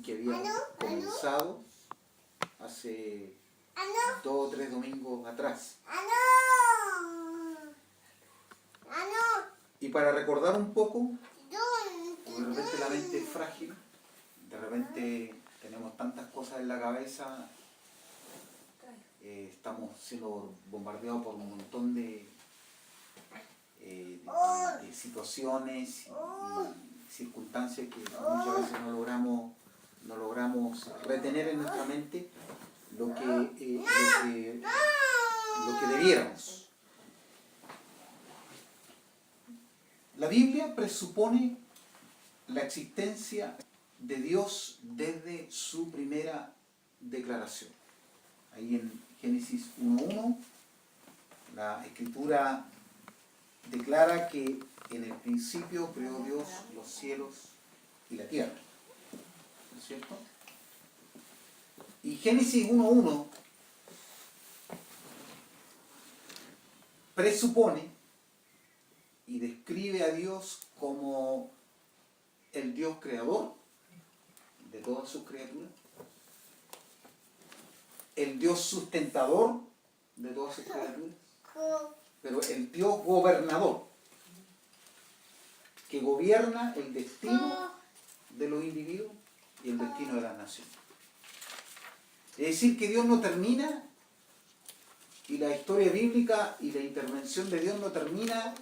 que había comenzado hace 2 o 3 domingos atrás. Y para recordar un poco, porque de repente la mente es frágil, de repente tenemos tantas cosas en la cabeza, estamos siendo bombardeados por un montón de situaciones y circunstancias que muchas veces no logramos retener en nuestra mente lo que debiéramos. La Biblia presupone la existencia de Dios desde su primera declaración. Ahí en Génesis 1:1, la Escritura declara que en el principio creó Dios los cielos y la tierra. ¿No es cierto? Y Génesis 1:1 presupone y describe a Dios como el Dios creador de todas sus criaturas, el Dios sustentador de todas sus criaturas, pero el Dios gobernador, que gobierna el destino de los individuos y el destino de las naciones. Es decir, que Dios no termina, y la historia bíblica y la intervención de Dios no termina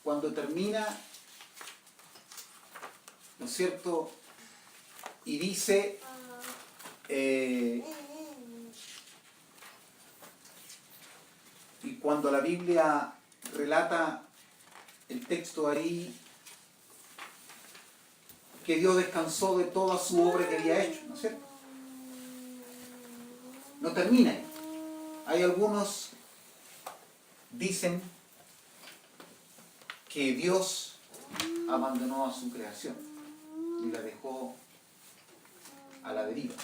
cuando termina, ¿no es cierto?, y dice, y cuando la Biblia relata el texto ahí, que Dios descansó de toda su obra que había hecho, ¿no es cierto? No termina ahí. Hay algunos dicen que Dios abandonó a su creación y la dejó a la deriva.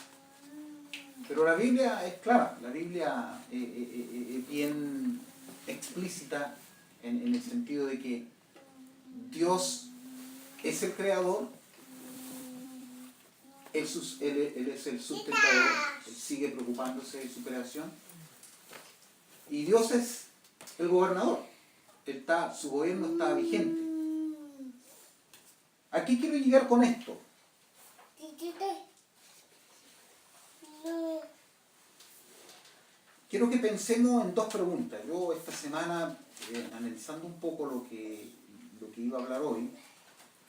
Pero la Biblia es clara, la Biblia es bien explícita en el sentido de que Dios es el creador, Él es el sustentador, Él sigue preocupándose de su creación, y Dios es el gobernador, su gobierno está vigente. ¿A qué quiero llegar con esto? Quiero que pensemos en 2 preguntas. Yo esta semana, analizando un poco lo que iba a hablar hoy,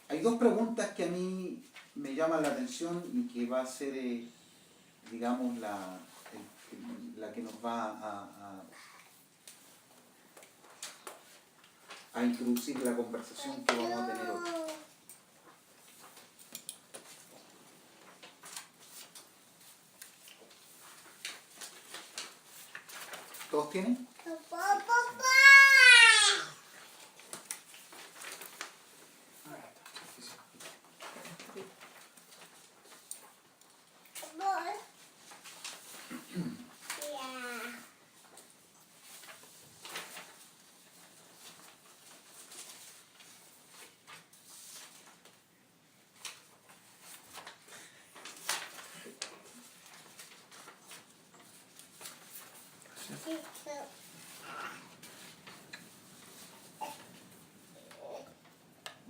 hay 2 preguntas que a mí me llaman la atención y que va a ser, digamos, la que nos va a introducir la conversación que vamos a tener hoy. ¿Todos tienen?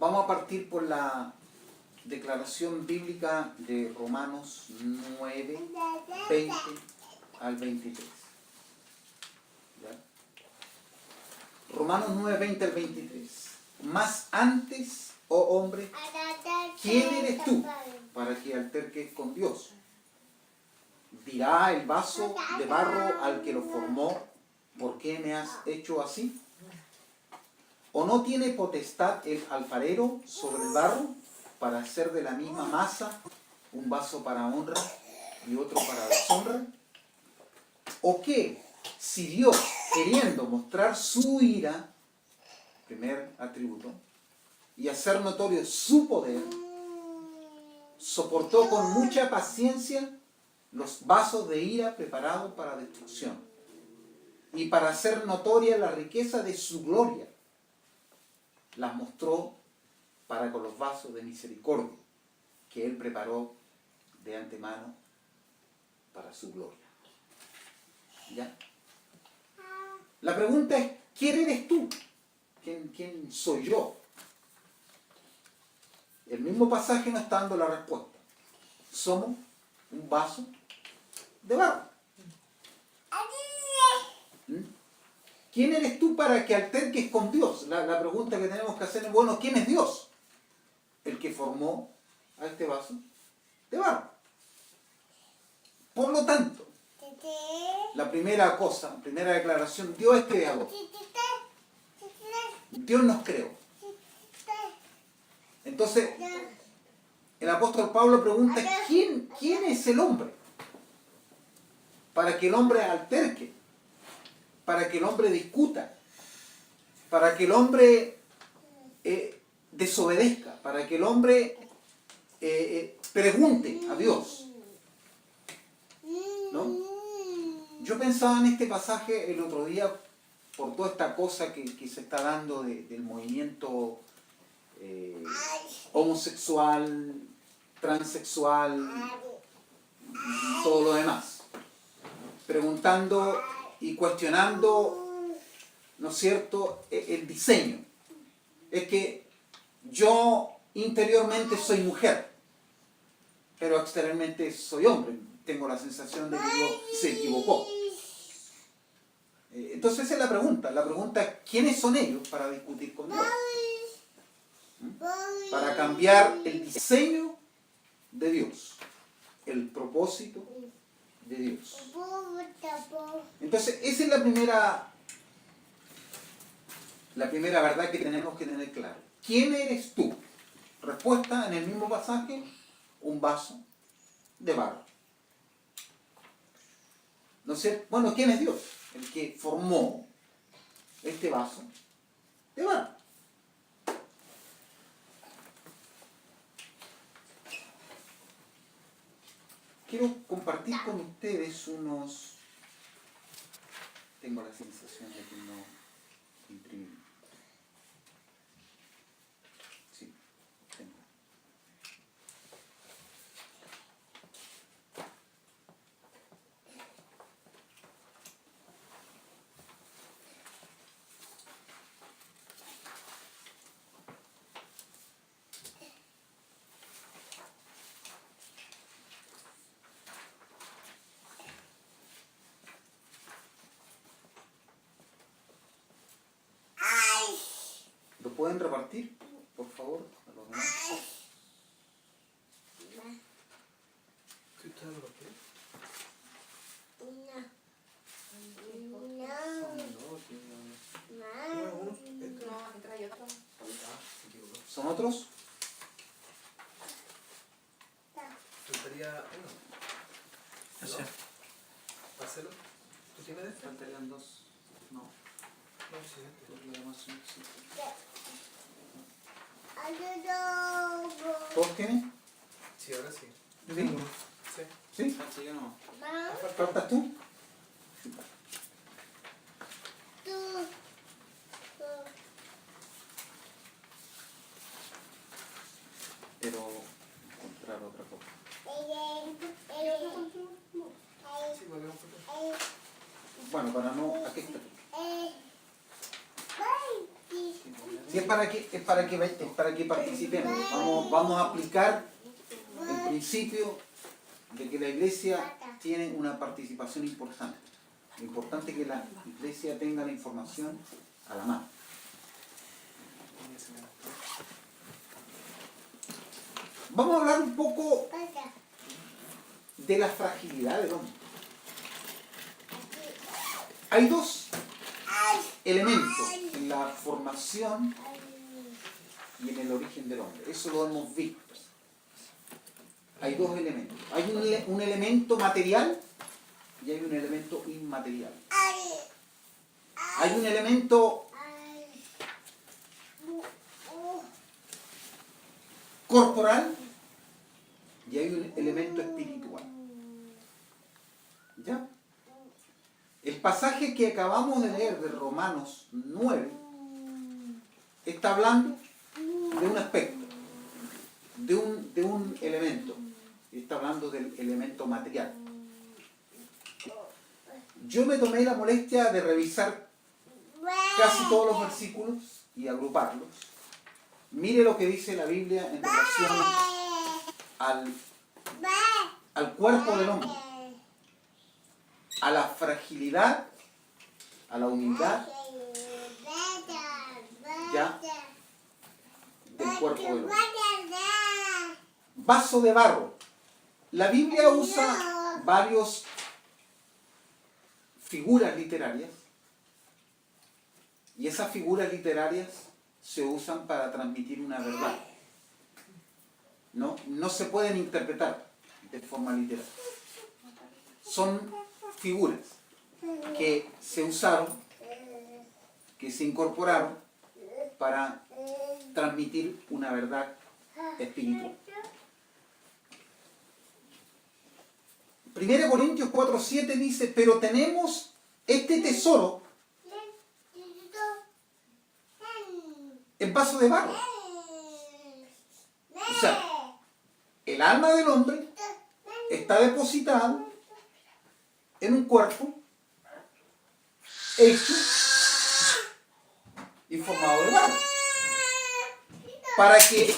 Vamos a partir por la declaración bíblica de Romanos 9, 20 al 23. ¿Ya? Romanos 9, 20 al 23. Mas antes, oh hombre, ¿quién eres tú para que alterques con Dios? ¿Dirá el vaso de barro al que lo formó, ¿por qué me has hecho así? ¿O no tiene potestad el alfarero sobre el barro para hacer de la misma masa un vaso para honra y otro para deshonra? ¿O qué, si Dios, queriendo mostrar su ira, primer atributo, y hacer notorio su poder, soportó con mucha paciencia los vasos de ira preparados para destrucción, y para hacer notoria la riqueza de su gloria, las mostró para con los vasos de misericordia que Él preparó de antemano para su gloria. ¿Ya? La pregunta es, ¿quién eres tú? ¿Quién soy yo? El mismo pasaje nos está dando la respuesta. Somos un vaso de barro. ¿Mm? ¿Quién eres tú para que alterques con Dios? La pregunta que tenemos que hacer es, bueno, ¿quién es Dios? El que formó a este vaso de barro. Por lo tanto, la primera cosa, primera declaración, Dios es creador. Dios nos creó. Entonces, el apóstol Pablo pregunta, ¿quién es el hombre? Para que el hombre alterque, para que el hombre discuta, para que el hombre desobedezca, para que el hombre pregunte a Dios. ¿No? Yo pensaba en este pasaje el otro día por toda esta cosa que se está dando del movimiento homosexual, transexual, todo lo demás. Preguntando y cuestionando, ¿no es cierto?, el diseño. Es que yo interiormente soy mujer, pero exteriormente soy hombre. Tengo la sensación de que Dios se equivocó. Entonces esa es la pregunta. La pregunta es, ¿quiénes son ellos para discutir con Dios? Para cambiar el diseño de Dios, el propósito de Dios. Entonces esa es la primera verdad que tenemos que tener claro. ¿Quién eres tú? Respuesta en el mismo pasaje, un vaso de barro. ¿No sé? Bueno, ¿quién es Dios? El que formó este vaso de barro. Quiero compartir con ustedes unos... Tengo la sensación de que no imprimí. Sí, tengo. ¿Lo pueden repartir, por favor, a los demás? ¿Qué tal lo que? ¿Son otros? Faltaría uno. Sí. Marcelo, ¿tú tienes este? Faltarían dos. No, No, sí, este. los demás son existen. ¿Todos tienen? Sí, ahora sí. ¿Sí? Sí. ¿Sí? Falta yo no. ¿Faltas tú? Pero encontrar otra cosa. Sí, porque no fue. Bueno, para no... Aquí está. Sí, es para que participemos. Vamos a aplicar el principio de que la iglesia tiene una participación importante. Lo importante es que la iglesia tenga la información a la mano. Vamos a hablar un poco de la fragilidad del hombre. Hay dos elementos en la formación y en el origen del hombre. Eso lo hemos visto. Hay dos elementos. Hay un elemento material y hay un elemento inmaterial. Hay un elemento corporal y hay un elemento espiritual. ¿Ya? El pasaje que acabamos de leer de Romanos 9 está hablando de un aspecto, de un elemento. Está hablando del elemento material. Yo me tomé la molestia de revisar casi todos los versículos y agruparlos. Mire lo que dice la Biblia en relación al cuerpo del hombre, a la fragilidad, a la humildad, ya, del cuerpo del hombre. Vaso de barro. La Biblia usa varias figuras literarias y esas figuras literarias se usan para transmitir una verdad. No se pueden interpretar de forma literal. Son figuras que se usaron, que se incorporaron para transmitir una verdad espiritual. 1 Corintios 4:7 dice, pero tenemos este tesoro en vaso de barro. O sea, el alma del hombre está depositada en un cuerpo hecho y formado de barro. Para que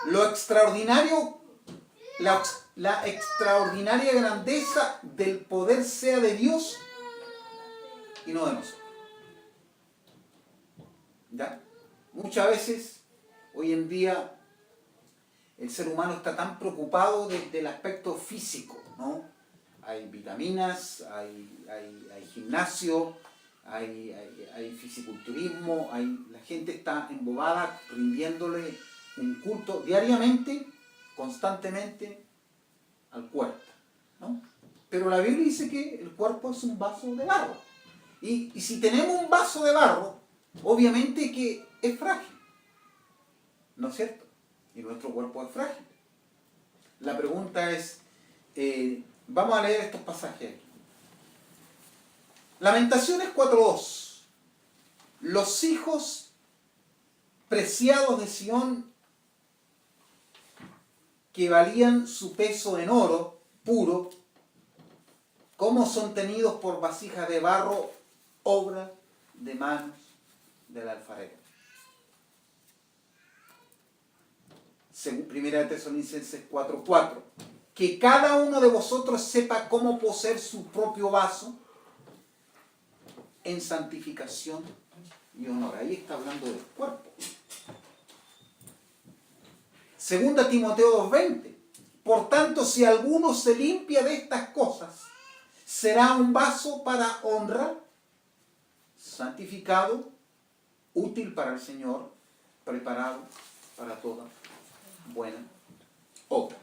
lo extraordinario, la extraordinaria grandeza del poder sea de Dios y no de nosotros. ¿Ya? Muchas veces, hoy en día, el ser humano está tan preocupado del aspecto físico, ¿no? Hay vitaminas, hay gimnasio, hay fisiculturismo, la gente está embobada rindiéndole un culto diariamente, constantemente al cuerpo, ¿no? Pero la Biblia dice que el cuerpo es un vaso de barro. Y si tenemos un vaso de barro, obviamente que es frágil, ¿no es cierto? Y nuestro cuerpo es frágil. La pregunta es, vamos a leer estos pasajes aquí. Lamentaciones 4:2. Los hijos preciados de Sión, que valían su peso en oro puro, ¿cómo son tenidos por vasijas de barro, obra de manos del alfarero? Según 1 Tesalonicenses 4:4. Que cada uno de vosotros sepa cómo poseer su propio vaso en santificación y honor. Ahí está hablando del cuerpo. Segunda Timoteo 2:20. Por tanto, si alguno se limpia de estas cosas, será un vaso para honra, santificado, útil para el Señor, preparado para toda buena obra.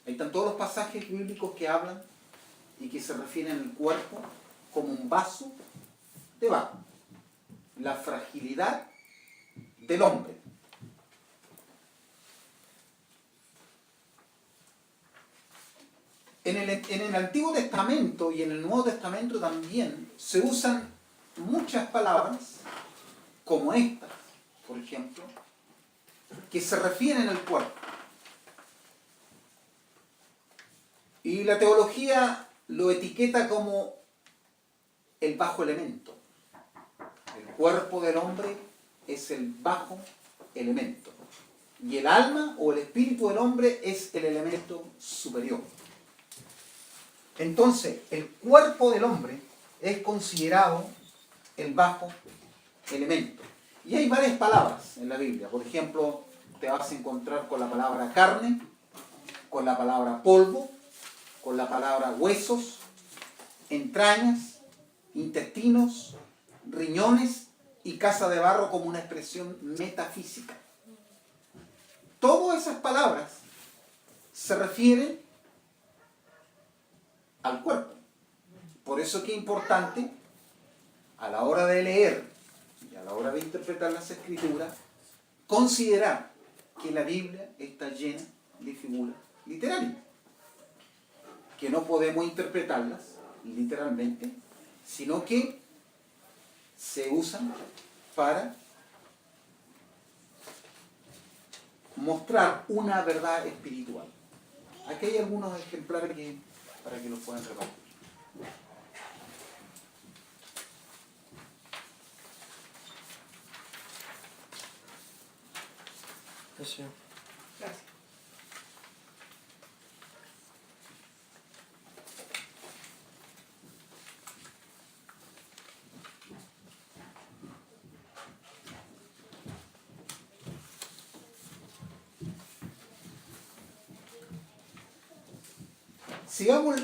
Ahí están todos los pasajes bíblicos que hablan y que se refieren al cuerpo como un vaso de barro. La fragilidad del hombre. En el Antiguo Testamento y en el Nuevo Testamento también se usan muchas palabras como estas, por ejemplo, que se refieren al cuerpo. Y la teología lo etiqueta como el bajo elemento. El cuerpo del hombre es el bajo elemento. Y el alma o el espíritu del hombre es el elemento superior. Entonces, el cuerpo del hombre es considerado el bajo elemento. Y hay varias palabras en la Biblia. Por ejemplo, te vas a encontrar con la palabra carne, con la palabra polvo, con la palabra huesos, entrañas, intestinos, riñones y casa de barro como una expresión metafísica. Todas esas palabras se refieren al cuerpo. Por eso es que es importante, a la hora de leer y a la hora de interpretar las Escrituras, considerar que la Biblia está llena de figuras literarias, que no podemos interpretarlas literalmente, sino que se usan para mostrar una verdad espiritual. Aquí hay algunos ejemplares para que los puedan repartir. Gracias. Gracias.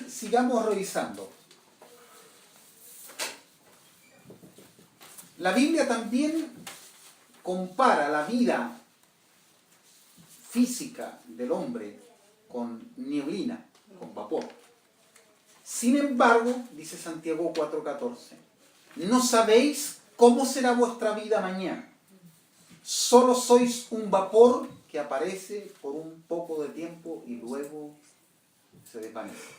Sigamos revisando. La Biblia también compara la vida física del hombre con neblina, con vapor. Sin embargo, dice Santiago 4:14, no sabéis cómo será vuestra vida mañana. Solo sois un vapor que aparece por un poco de tiempo y luego se desvanece.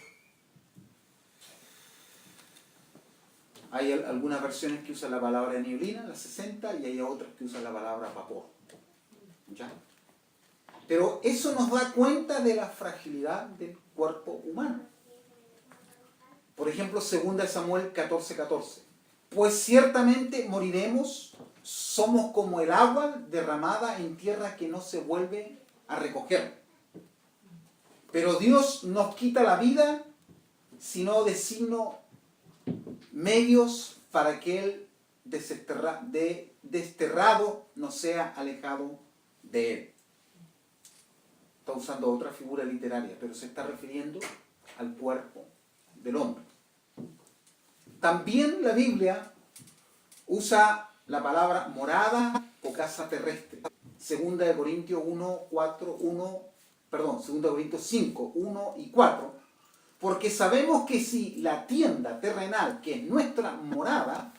Hay algunas versiones que usan la palabra neblina, las 60, y hay otras que usan la palabra vapor. ¿Ya? Pero eso nos da cuenta de la fragilidad del cuerpo humano. Por ejemplo, 2 Samuel 14:14. Pues ciertamente moriremos, somos como el agua derramada en tierra que no se vuelve a recoger. Pero Dios nos quita la vida si no designo medios para que el desterrado no sea alejado de él. Está usando otra figura literaria, pero se está refiriendo al cuerpo del hombre. También la Biblia usa la palabra morada o casa terrestre. 2 Corintios 5, 1 y 4. Porque sabemos que si la tienda terrenal, que es nuestra morada,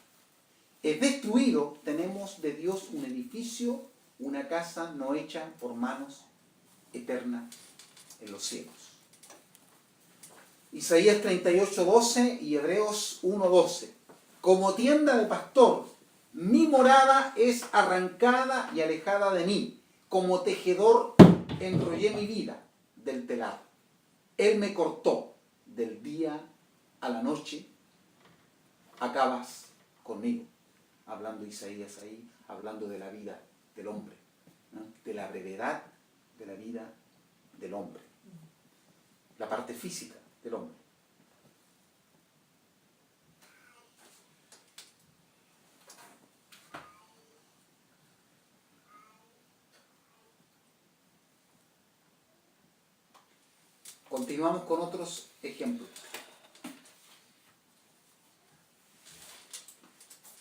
es destruido, tenemos de Dios un edificio, una casa no hecha por manos, eterna en los cielos. Isaías 38:12 y Hebreos 1:12. Como tienda de pastor, mi morada es arrancada y alejada de mí. Como tejedor enrollé mi vida del telar. Él me cortó del día a la noche. Acabas conmigo. Hablando Isaías ahí, hablando de la vida del hombre, ¿no? De la brevedad de la vida del hombre. La parte física del hombre. Continuamos con otros ejemplos.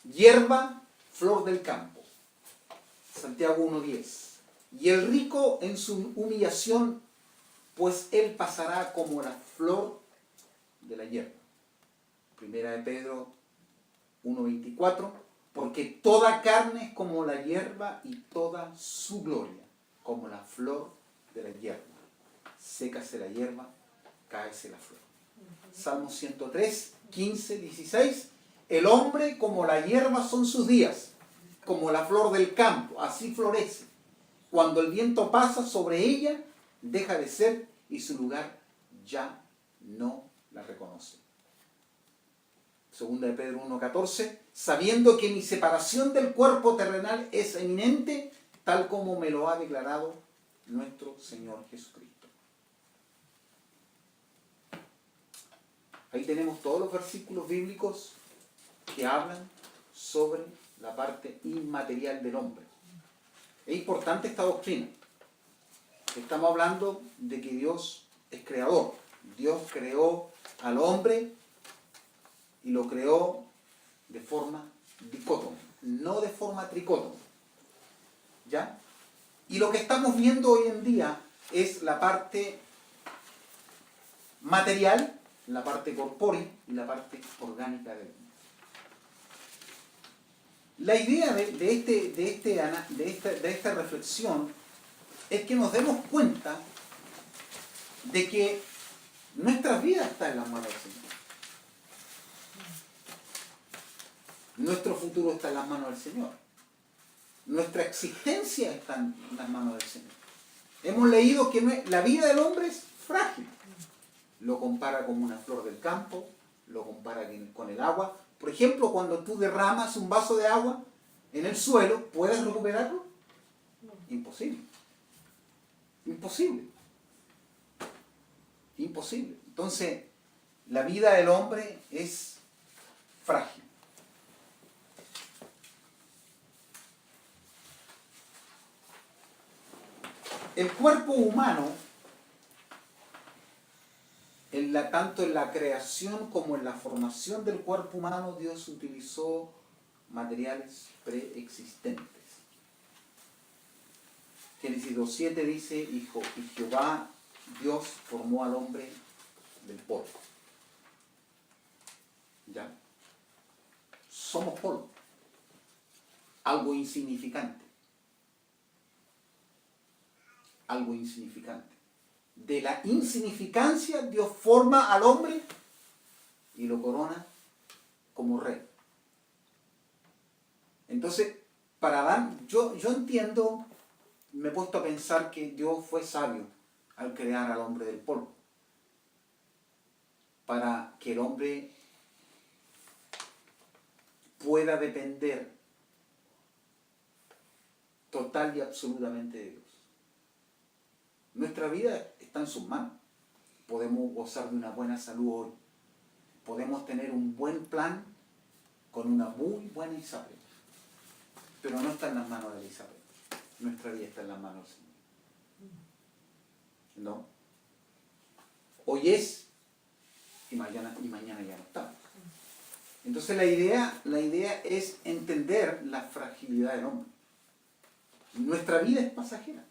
Hierba, flor del campo. Santiago 1:10. Y el rico en su humillación, pues él pasará como la flor de la hierba. Primera de Pedro 1:24. Porque toda carne es como la hierba y toda su gloria como la flor de la hierba. Sécase la hierba, cáese la flor. Salmo 103, 15, 16. El hombre como la hierba son sus días, como la flor del campo, así florece. Cuando el viento pasa sobre ella, deja de ser y su lugar ya no la reconoce. Segunda de Pedro 1:14. Sabiendo que mi separación del cuerpo terrenal es eminente, tal como me lo ha declarado nuestro Señor Jesucristo. Ahí tenemos todos los versículos bíblicos que hablan sobre la parte inmaterial del hombre. Es importante esta doctrina. Estamos hablando de que Dios es creador. Dios creó al hombre y lo creó de forma dicótoma, no de forma tricótoma. ¿Ya? Y lo que estamos viendo hoy en día es la parte material, la parte corpórea y la parte orgánica del hombre. La idea de esta reflexión es que nos demos cuenta de que nuestras vidas están en las manos del Señor. Nuestro futuro está en las manos del Señor. Nuestra existencia está en las manos del Señor. Hemos leído que la vida del hombre es frágil. Lo compara con una flor del campo, lo compara con el agua. Por ejemplo, cuando tú derramas un vaso de agua en el suelo, ¿puedes recuperarlo? Imposible. Imposible. Imposible. Entonces, la vida del hombre es frágil. El cuerpo humano, tanto en la creación como en la formación del cuerpo humano, Dios utilizó materiales preexistentes. Génesis 2:7 dice, y Jehová Dios formó al hombre del polvo. ¿Ya? Somos polvo. Algo insignificante. Algo insignificante. De la insignificancia Dios forma al hombre y lo corona como rey. Entonces, para Adán, yo entiendo, me he puesto a pensar que Dios fue sabio al crear al hombre del polvo, para que el hombre pueda depender total y absolutamente de Dios. Nuestra vida está en sus manos. Podemos gozar de una buena salud hoy. Podemos tener un buen plan con una muy buena Isabel. Pero no está en las manos de Isabel. Nuestra vida está en las manos del Señor. ¿No? Hoy es y mañana ya no estamos. Entonces la idea es entender la fragilidad del hombre. Nuestra vida es pasajera.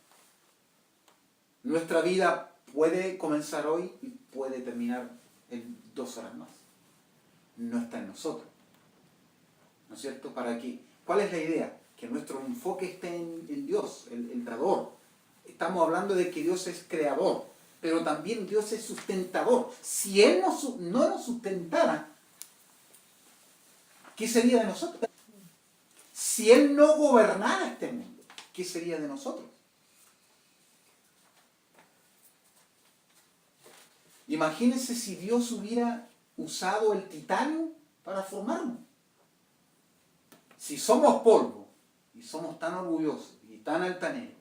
Nuestra vida puede comenzar hoy y puede terminar en 2 horas más. No está en nosotros. ¿No es cierto? ¿Para qué? ¿Cuál es la idea? Que nuestro enfoque esté en Dios, el dador. Estamos hablando de que Dios es creador, pero también Dios es sustentador. Si Él no nos sustentara, ¿qué sería de nosotros? Si Él no gobernara este mundo, ¿qué sería de nosotros? Imagínense si Dios hubiera usado el titanio para formarnos. Si somos polvo y somos tan orgullosos y tan altaneros,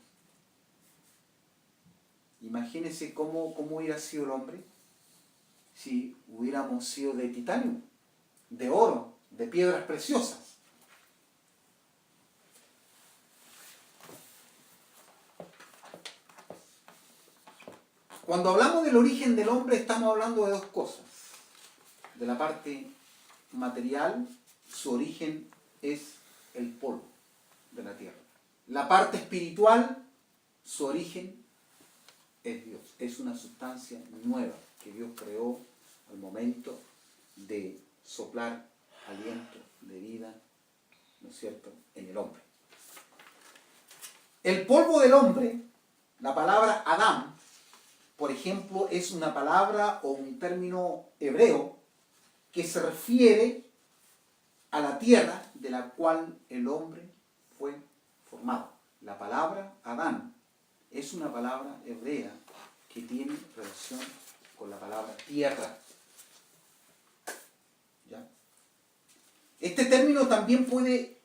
imagínense cómo hubiera sido el hombre si hubiéramos sido de titanio, de oro, de piedras preciosas. Cuando hablamos del origen del hombre estamos hablando de 2 cosas. De la parte material, su origen es el polvo de la tierra. La parte espiritual, su origen es Dios. Es una sustancia nueva que Dios creó al momento de soplar aliento de vida, ¿no es cierto?, en el hombre. El polvo del hombre, la palabra Adán, por ejemplo, es una palabra o un término hebreo que se refiere a la tierra de la cual el hombre fue formado. La palabra Adán es una palabra hebrea que tiene relación con la palabra tierra. ¿Ya? Este término también puede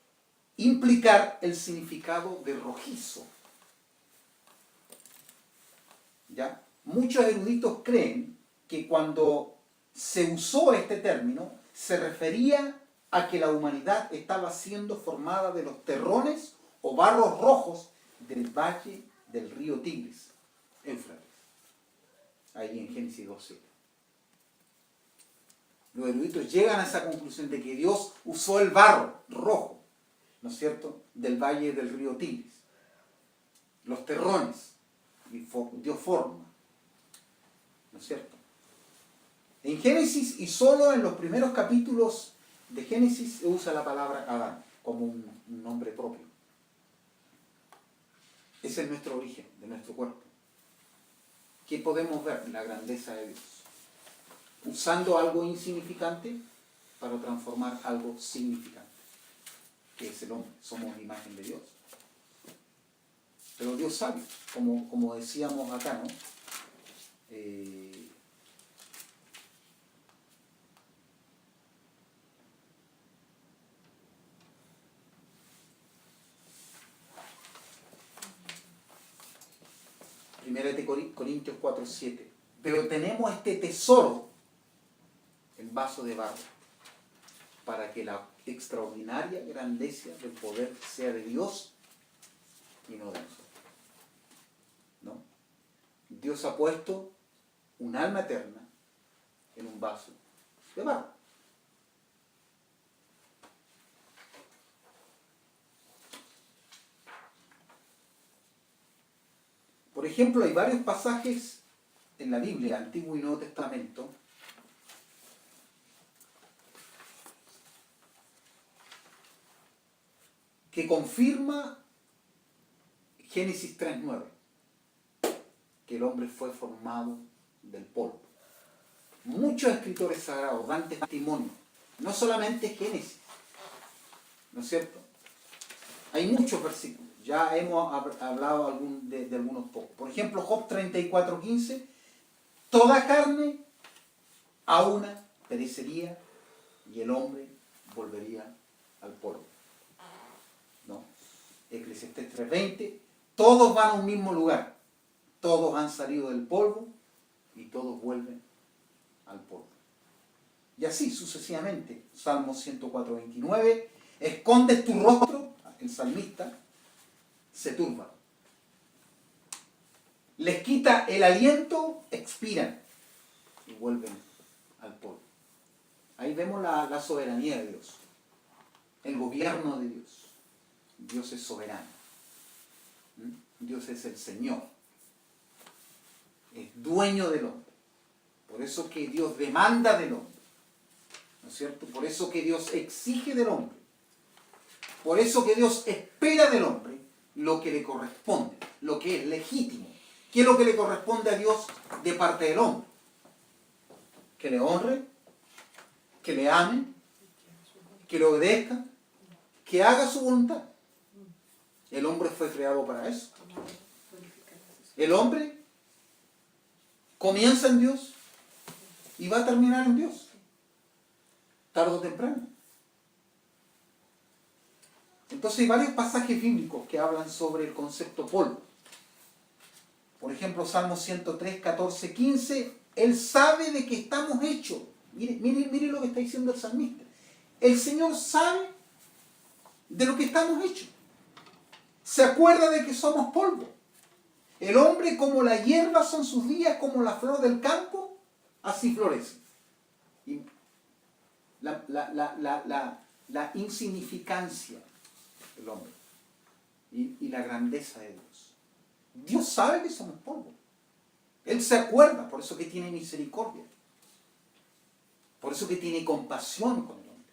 implicar el significado de rojizo. ¿Ya? Muchos eruditos creen que cuando se usó este término se refería a que la humanidad estaba siendo formada de los terrones o barros rojos del valle del río Tigris, Éufrates, ahí en Génesis 2:7. Los eruditos llegan a esa conclusión de que Dios usó el barro rojo, ¿no es cierto?, del valle del río Tigris, los terrones, y dio forma, ¿no es cierto? En Génesis y solo en los primeros capítulos de Génesis se usa la palabra Adán como un nombre propio. Ese es nuestro origen, de nuestro cuerpo. ¿Qué podemos ver? La grandeza de Dios. Usando algo insignificante para transformar algo significante, que es el hombre. Somos imagen de Dios. Pero Dios sabe, como decíamos acá, ¿no? Primera de Corintios 4:7. Pero tenemos este tesoro en vaso de barro, para que la extraordinaria grandeza del poder sea de Dios y no de nosotros. ¿No? Dios ha puesto un alma eterna en un vaso de barro. Por ejemplo, hay varios pasajes en la Biblia, Antiguo y Nuevo Testamento, que confirma Génesis 3:9, que el hombre fue formado del polvo. Muchos escritores sagrados dan testimonio, no solamente Génesis, ¿no es cierto? Hay muchos versículos, ya hemos hablado de algunos pocos. Por ejemplo, Job 34:15, toda carne a una perecería y el hombre volvería al polvo. ¿No? Eclesiastés 3:20, todos van a un mismo lugar, todos han salido del polvo y todos vuelven al polvo. Y así sucesivamente. Salmo 104:29, escondes tu rostro, el salmista se turba. Les quita el aliento, expiran y vuelven al polvo. Ahí vemos la soberanía de Dios, el gobierno de Dios. Dios es soberano. Dios es el Señor. Es dueño del hombre. Por eso que Dios demanda del hombre. ¿No es cierto? Por eso que Dios exige del hombre. Por eso que Dios espera del hombre lo que le corresponde, lo que es legítimo. ¿Qué es lo que le corresponde a Dios de parte del hombre? Que le honre, que le ame, que le obedezca, que haga su voluntad. El hombre fue creado para eso. El hombre comienza en Dios y va a terminar en Dios, tarde o temprano. Entonces hay varios pasajes bíblicos que hablan sobre el concepto polvo. Por ejemplo, Salmo 103, 14, 15, Él sabe de qué estamos hechos. Mire lo que está diciendo el salmista. El Señor sabe de lo que estamos hechos. Se acuerda de que somos polvo. El hombre como la hierba son sus días, como la flor del campo, así florece. Y la insignificancia del hombre y la grandeza de Dios. Dios sabe que somos polvo. Él se acuerda, por eso que tiene misericordia. Por eso que tiene compasión con el hombre.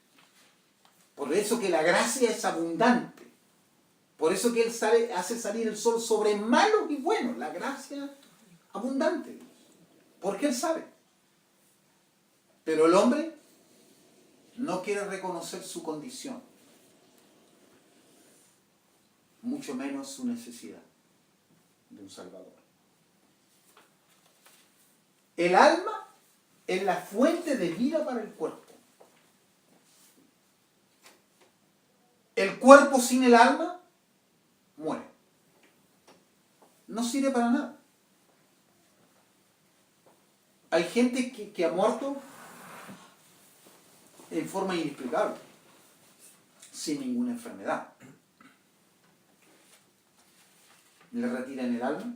Por eso que la gracia es abundante. Por eso que Él hace salir el sol sobre malos y buenos. La gracia abundante. Porque Él sabe. Pero el hombre no quiere reconocer su condición. Mucho menos su necesidad de un Salvador. El alma es la fuente de vida para el cuerpo. El cuerpo sin el alma muere. No sirve para nada. Hay gente que ha muerto en forma inexplicable, sin ninguna enfermedad. Le retiran el alma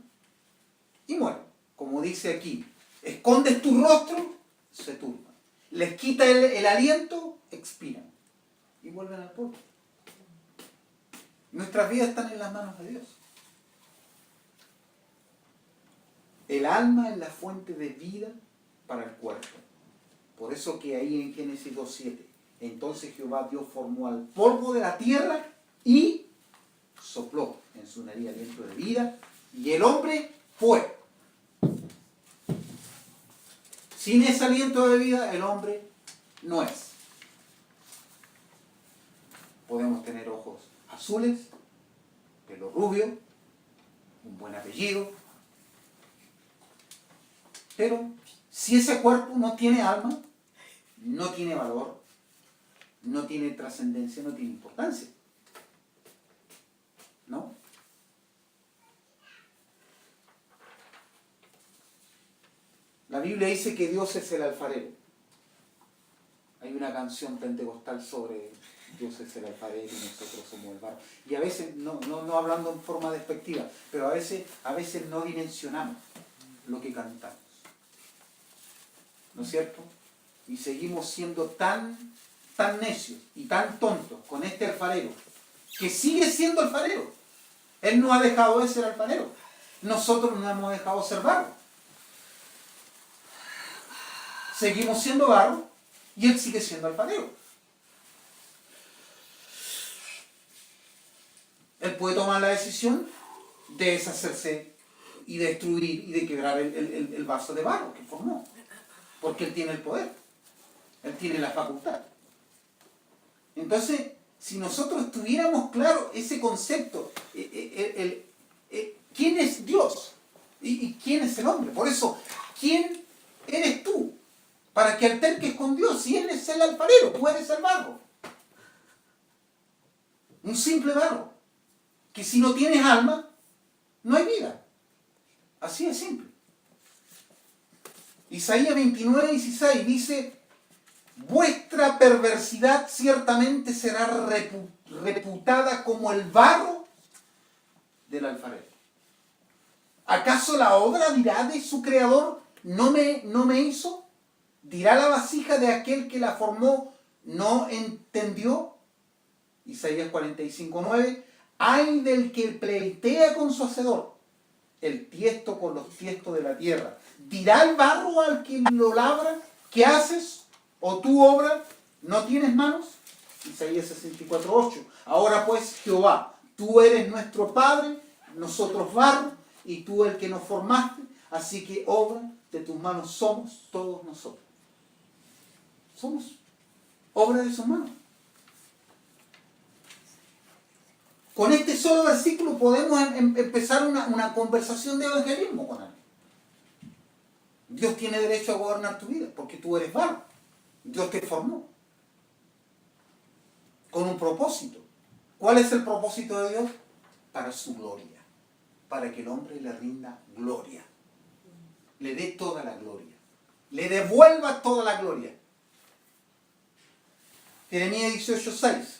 y muere. Como dice aquí, escondes tu rostro, se turban. Les quita el aliento, expiran y vuelven al polvo. Nuestras vidas están en las manos de Dios. El alma es la fuente de vida para el cuerpo. Por eso que ahí en Génesis 2:7, entonces Jehová Dios formó al polvo de la tierra y sopló en su nariz aliento de vida, y el hombre fue. Sin ese aliento de vida, el hombre no es. Podemos tener ojos azules, pelo rubio, un buen apellido. Pero si ese cuerpo no tiene alma, no tiene valor, no tiene trascendencia, no tiene importancia. ¿No? La Biblia dice que Dios es el alfarero. Hay una canción pentecostal sobre Dios es el alfarero y nosotros somos el barro. Y a veces, no hablando en forma despectiva, pero a veces no dimensionamos lo que cantamos. ¿No es cierto? Y seguimos siendo tan necios y tan tontos con este alfarero, que sigue siendo alfarero. Él no ha dejado de ser alfarero. Nosotros no hemos dejado de ser barro. Seguimos siendo barro y Él sigue siendo alfarero. Él puede tomar la decisión de deshacerse y destruir y de quebrar el vaso de barro que formó. Porque Él tiene el poder. Él tiene la facultad. Entonces, si nosotros tuviéramos claro ese concepto, ¿quién es Dios? ¿Y quién es el hombre? Por eso, ¿quién eres tú? Para que alterques con Dios. Si Él es el alfarero, tú eres el barro. Un simple barro. Que si no tienes alma, no hay vida. Así de simple. Isaías 29:16 dice: vuestra perversidad ciertamente será reputada como el barro del alfarero. ¿Acaso la obra dirá de su creador, no me hizo? ¿Dirá la vasija de aquel que la formó, no entendió? Isaías 45:9. Ay del que pleitea con su hacedor, el tiesto con los tiestos de la tierra. ¿Dirá el barro al que lo labra, qué haces? ¿O tu obra no tienes manos? Isaías 64:8. Ahora pues, Jehová, tú eres nuestro Padre, nosotros barro, y tú el que nos formaste, así que obra de tus manos somos todos nosotros. Somos obra de sus manos. Con este solo versículo podemos empezar una conversación de evangelismo con alguien. Dios tiene derecho a gobernar tu vida porque tú eres barro. Dios te formó con un propósito. ¿Cuál es el propósito de Dios? Para su gloria. Para que el hombre le rinda gloria. Le dé toda la gloria. Le devuelva toda la gloria. Jeremías 18:6.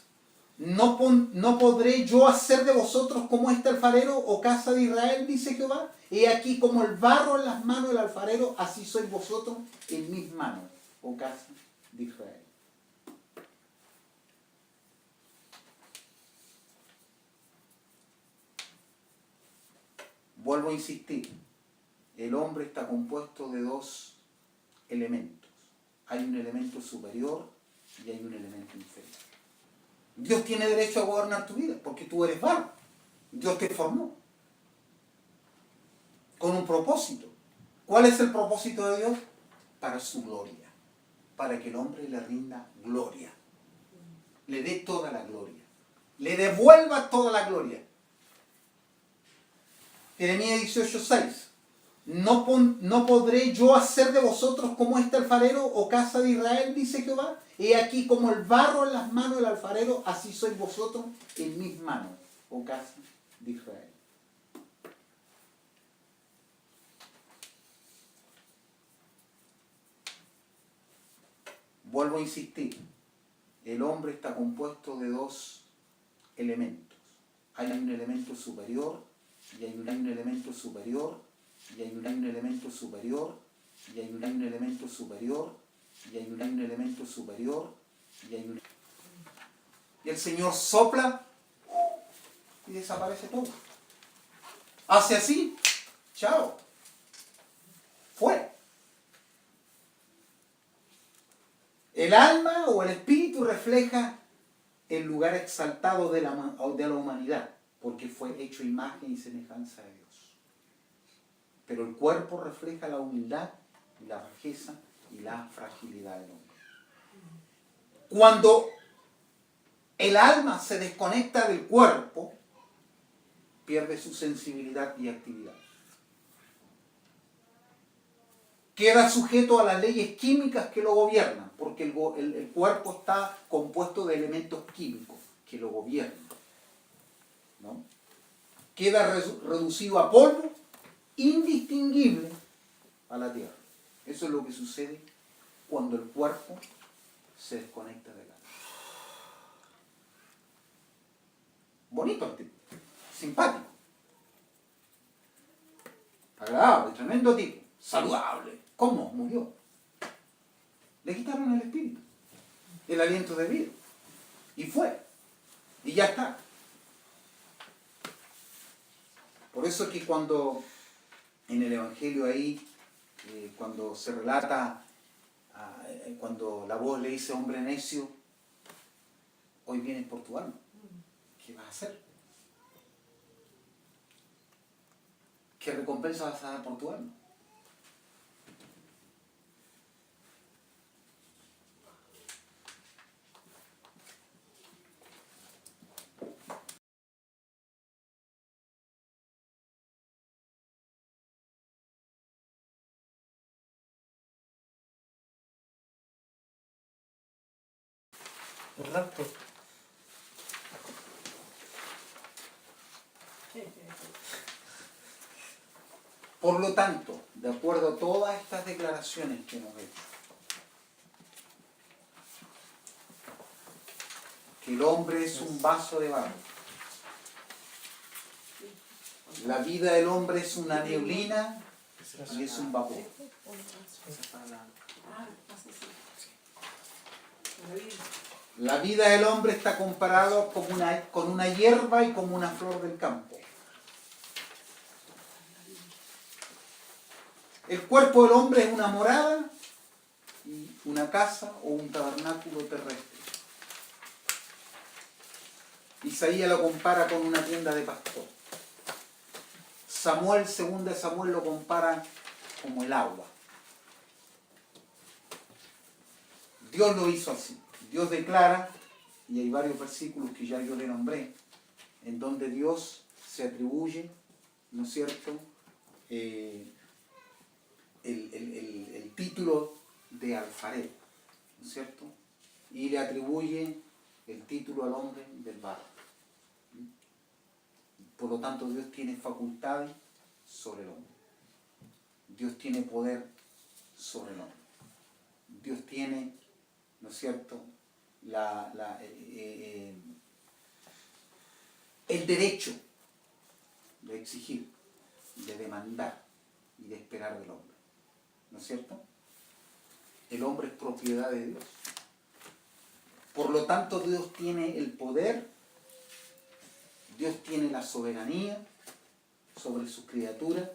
¿No podré yo hacer de vosotros como este alfarero, o casa de Israel? Dice Jehová. He aquí como el barro en las manos del alfarero, así sois vosotros en mis manos, oh casa de Israel. Vuelvo a insistir. El hombre está compuesto de dos elementos. Hay un elemento superior y hay un elemento inferior. Dios tiene derecho a gobernar tu vida porque tú eres barro. Dios te formó con un propósito. ¿Cuál es el propósito de Dios? Para su gloria. Para que el hombre le rinda gloria. Le dé toda la gloria. Le devuelva toda la gloria. Jeremías 18:6. ¿No podré yo hacer de vosotros como este alfarero, o casa de Israel? Dice Jehová. He aquí como el barro en las manos del alfarero, así sois vosotros en mis manos, oh casa de Israel. Vuelvo a insistir. El hombre está compuesto de dos elementos. Hay un elemento superior y hay un elemento superior y hay un elemento superior y hay un elemento superior y hay un elemento superior y hay un... Y el Señor sopla y desaparece todo. Hace así, chao, fue. El alma o el espíritu refleja el lugar exaltado de la humanidad, porque fue hecho imagen y semejanza de Dios. Pero el cuerpo refleja la humildad y la bajeza y la fragilidad del hombre. Cuando el alma se desconecta del cuerpo, pierde su sensibilidad y actividad. Queda sujeto a las leyes químicas que lo gobiernan, porque el cuerpo está compuesto de elementos químicos que lo gobiernan, ¿no? Queda reducido a polvo, indistinguible a la tierra. Eso es lo que sucede cuando el cuerpo se desconecta del alma. Bonito el tipo, simpático, agradable, tremendo tipo, saludable. ¿Cómo? Murió. Le quitaron el espíritu, el aliento de vida. Y fue. Y ya está. Por eso es que cuando en el Evangelio ahí, cuando se relata, cuando la voz le dice, hombre necio, hoy vienes por tu alma. ¿Qué vas a hacer? ¿Qué recompensa vas a dar por tu alma? El rapto. Por lo tanto, de acuerdo a todas estas declaraciones que hemos hecho, que el hombre es un vaso de barro, la vida del hombre es una neblina y es un vapor. La vida del hombre está comparado con una hierba y como una flor del campo. El cuerpo del hombre es una morada y una casa o un tabernáculo terrestre. Isaías lo compara con una tienda de pastor. Samuel, según de Samuel, lo compara como el agua. Dios lo hizo así. Dios declara, y hay varios versículos que ya yo le nombré, en donde Dios se atribuye, ¿no es cierto?, el título de alfarero, ¿no es cierto?, y le atribuye el título al hombre del barro. Por lo tanto, Dios tiene facultades sobre el hombre. Dios tiene poder sobre el hombre. Dios tiene, ¿no es cierto?, el derecho de exigir, de demandar y de esperar del hombre. ¿No es cierto? El hombre es propiedad de Dios. Por lo tanto, Dios tiene el poder, Dios tiene la soberanía sobre sus criaturas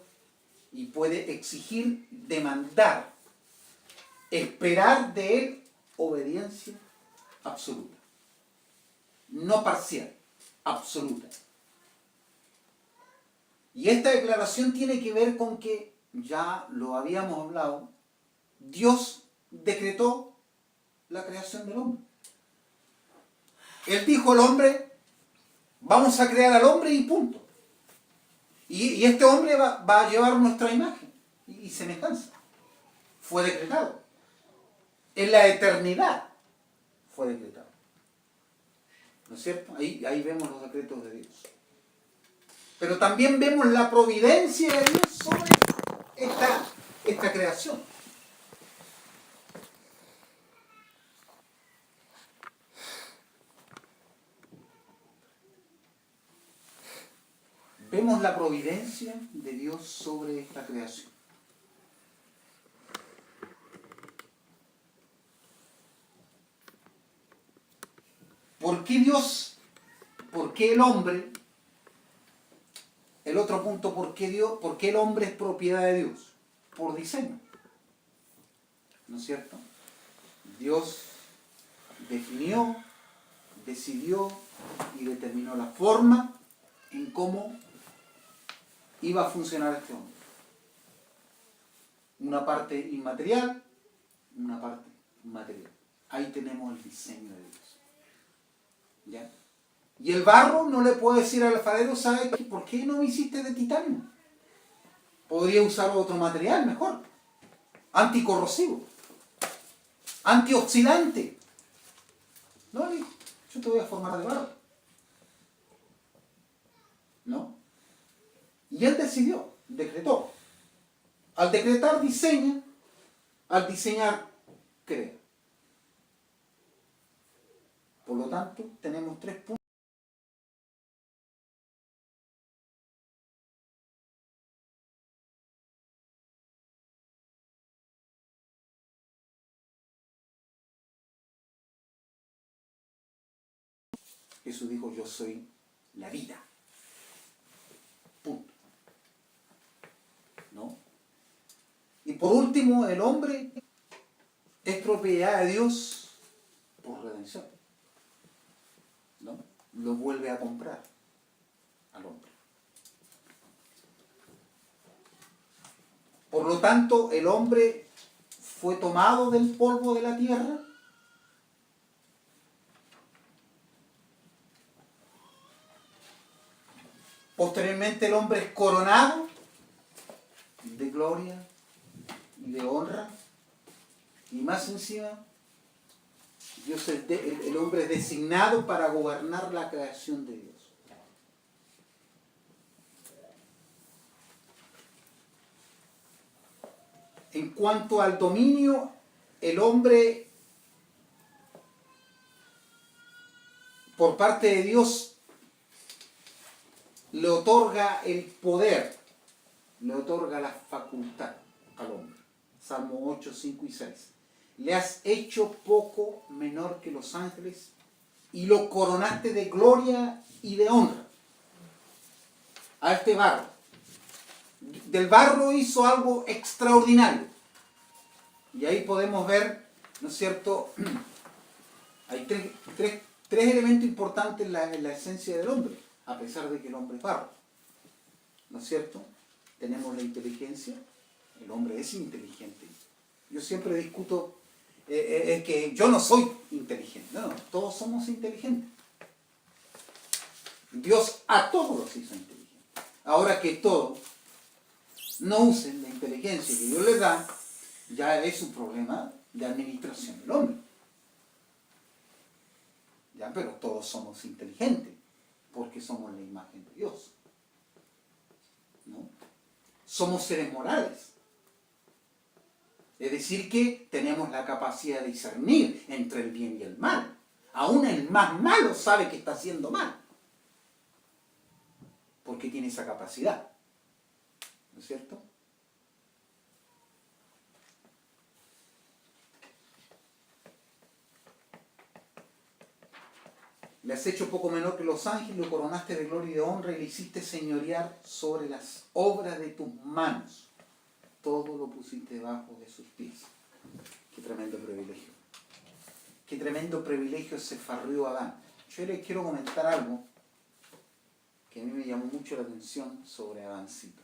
y puede exigir, demandar, esperar de él obediencia absoluta. No parcial, absoluta. Y esta declaración tiene que ver con que, ya lo habíamos hablado, Dios decretó la creación del hombre. Él dijo al hombre, vamos a crear al hombre y punto. Y este hombre va a llevar nuestra imagen y semejanza. Fue decretado. En la eternidad fue decretado. ¿No es cierto? Ahí vemos los decretos de Dios. Pero también vemos la providencia de Dios sobre esta creación. Vemos la providencia de Dios sobre esta creación. ¿Por qué Dios? ¿Por qué el hombre? El otro punto, ¿por qué el hombre es propiedad de Dios? Por diseño. ¿No es cierto? Dios definió, decidió y determinó la forma en cómo iba a funcionar este hombre. Una parte inmaterial, una parte material. Ahí tenemos el diseño de Dios. ¿Ya? Y el barro no le puede decir al alfarero, ¿sabes qué? ¿Por qué no me hiciste de titanio? Podría usar otro material mejor. Anticorrosivo. Antioxidante. No, le dijo, yo te voy a formar de barro. ¿No? Y él decidió, decretó. Al decretar diseña, al diseñar crea. Por lo tanto, tenemos 3 puntos. Jesús dijo, yo soy la vida. Punto. ¿No? Y por último, el hombre es propiedad de Dios por redención. ¿No? Lo vuelve a comprar al hombre. Por lo tanto, el hombre fue tomado del polvo de la tierra. Posteriormente el hombre es coronado de gloria y de honra. Y más encima, Dios el hombre es designado para gobernar la creación de Dios. En cuanto al dominio, el hombre, por parte de Dios, le otorga el poder, le otorga la facultad al hombre. Salmo 8, 5 y 6. Le has hecho poco menor que los ángeles y lo coronaste de gloria y de honra. A este barro. Del barro hizo algo extraordinario. Y ahí podemos ver, ¿no es cierto? Hay tres elementos importantes en la esencia del hombre, a pesar de que el hombre es barro. ¿No es cierto? Tenemos la inteligencia, el hombre es inteligente. Yo siempre discuto que yo no soy inteligente, no, todos somos inteligentes. Dios a todos los hizo inteligentes. Ahora que todos no usen la inteligencia que Dios les da, ya es un problema de administración del hombre. Ya, pero todos somos inteligentes, porque somos la imagen de Dios. ¿No? Somos seres morales. Es decir, que tenemos la capacidad de discernir entre el bien y el mal. Aún el más malo sabe que está haciendo mal, porque tiene esa capacidad. ¿No es cierto? Le has hecho poco menor que los ángeles, lo coronaste de gloria y de honra y le hiciste señorear sobre las obras de tus manos. Todo lo pusiste debajo de sus pies. Qué tremendo privilegio. Qué tremendo privilegio se farrió Adán. Yo les quiero comentar algo que a mí me llamó mucho la atención sobre Adancito.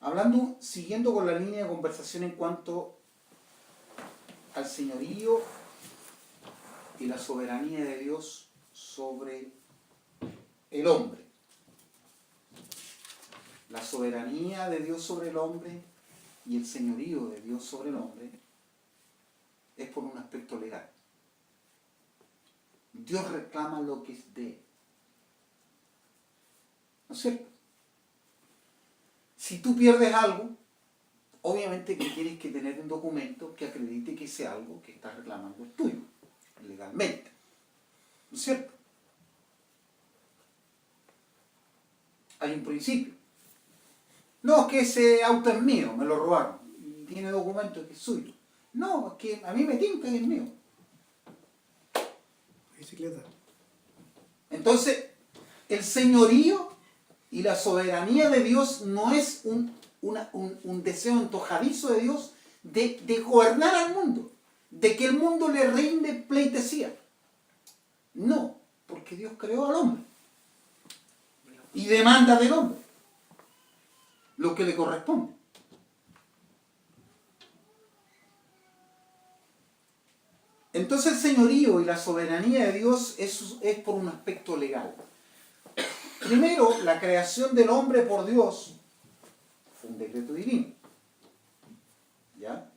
Hablando, siguiendo con la línea de conversación en cuanto al señorío y la soberanía de Dios sobre el hombre. La soberanía de Dios sobre el hombre y el señorío de Dios sobre el hombre es por un aspecto legal. Dios reclama lo que es de él. ¿No es cierto? Si tú pierdes algo, obviamente que tienes que tener un documento que acredite que ese algo que estás reclamando es tuyo, legalmente. ¿No es cierto? Hay un principio. No, es que ese auto es mío, me lo robaron. Y tiene documento que es suyo. No, es que a mí me tinca que es mío. Bicicleta. Entonces, el señorío y la soberanía de Dios no es un deseo antojadizo de Dios, de gobernar al mundo, de que el mundo le rinde pleitesía. No, porque Dios creó al hombre y demanda del hombre lo que le corresponde. Entonces el señorío y la soberanía de Dios es por un aspecto legal. Primero, la creación del hombre por Dios fue un decreto divino. ¿Ya?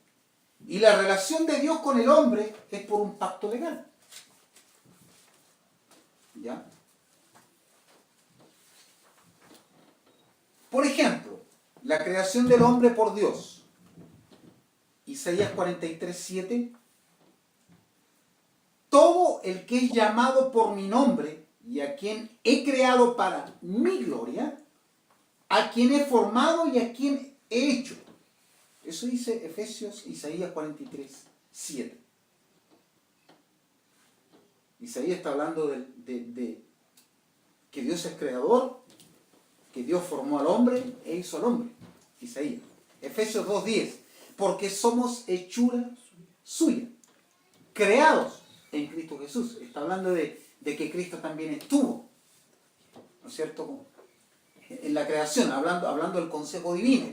Y la relación de Dios con el hombre es por un pacto legal. ¿Ya? Por ejemplo, la creación del hombre por Dios. Isaías 43:7. Todo el que es llamado por mi nombre y a quien he creado para mi gloria, a quien he formado y a quien he hecho. Eso dice Isaías 43:7. Isaías está hablando de que Dios es creador, que Dios formó al hombre e hizo al hombre. Isaías. Efesios 2:10. Porque somos hechura suya, creados en Cristo Jesús. Está hablando de que Cristo también estuvo, ¿no es cierto?, en la creación, hablando del consejo divino,